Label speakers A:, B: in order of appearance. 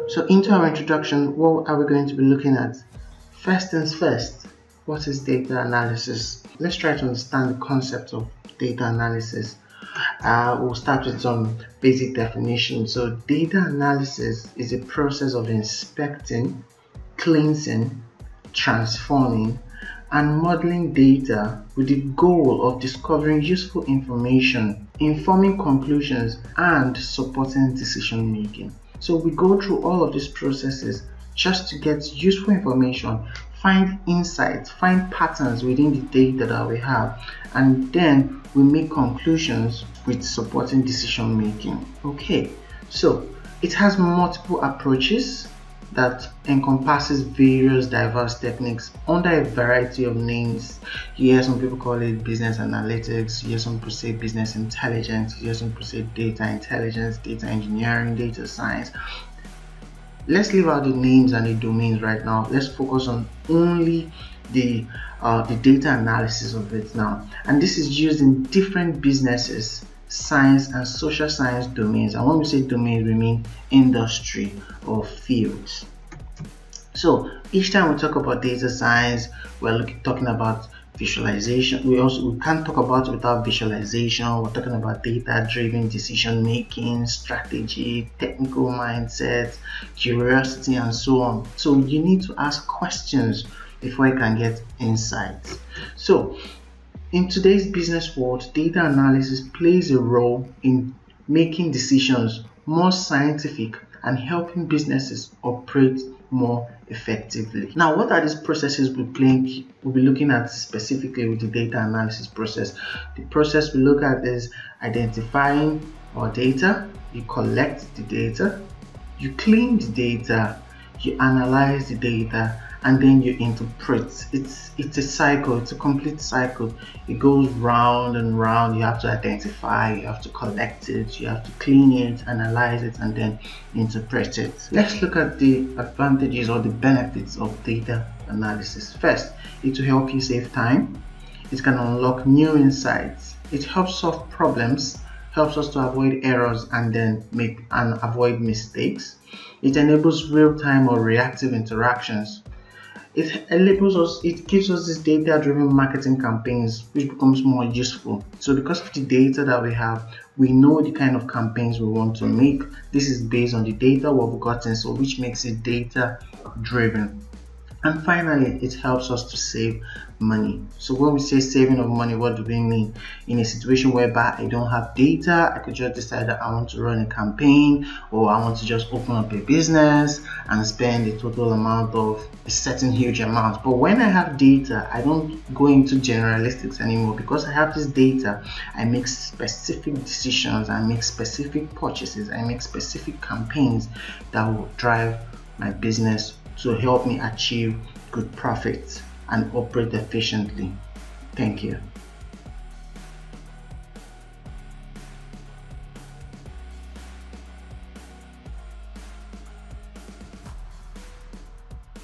A: So into our introduction, what are we going to be looking at? First things first, what is data analysis? Let's try to understand the concept of data analysis. We'll start with some basic definition. So data analysis is a process of inspecting, cleansing, transforming, and modeling data with the goal of discovering useful information, informing conclusions, and supporting decision making. So we go through all of these processes just to get useful information, find insights, find patterns within the data that we have, and then we make conclusions with supporting decision making. Okay, so it has multiple approaches that encompasses various diverse techniques under a variety of names. You hear some people call it business analytics, you hear some people say business intelligence, you hear some people say data intelligence, data engineering, data science. Let's leave out the names and the domains right now. Let's focus on only the data analysis of it now. And this is used in different businesses, science and social science domains. And when we say domains, we mean industry or fields. So each time we talk about data science, we're talking about visualization. We can't talk about it without visualization. We're talking about data-driven decision making, strategy, technical mindset, curiosity, and so on. So you need to ask questions before you can get insights. So in today's business world, data analysis plays a role in making decisions more scientific and helping businesses operate more effectively. Now, what are these processes we'll be looking at specifically with the data analysis process? The process we look at is identifying our data. You collect the data, you clean the data, you analyze the data, and then you interpret. It's a cycle, it's a complete cycle. It goes round and round. You have to identify, you have to collect it, you have to clean it, analyze it, and then interpret it. Let's look at the advantages or the benefits of data analysis. First, it will help you save time. It can unlock new insights. It helps solve problems, helps us to avoid errors and avoid mistakes. It enables real-time or reactive interactions. It gives us this data-driven marketing campaigns, which becomes more useful. So because of the data that we have, we know the kind of campaigns we want to make. This is based on the data we've gotten, so which makes it data-driven. And finally, it helps us to save money. So when we say saving of money, what do we mean? In a situation whereby I don't have data, I could just decide that I want to run a campaign, or I want to just open up a business and spend a total amount of a certain huge amount. But when I have data, I don't go into generalistics anymore. Because I have this data, I make specific decisions, I make specific purchases, I make specific campaigns that will drive my business to help me achieve good profits and operate efficiently. Thank you.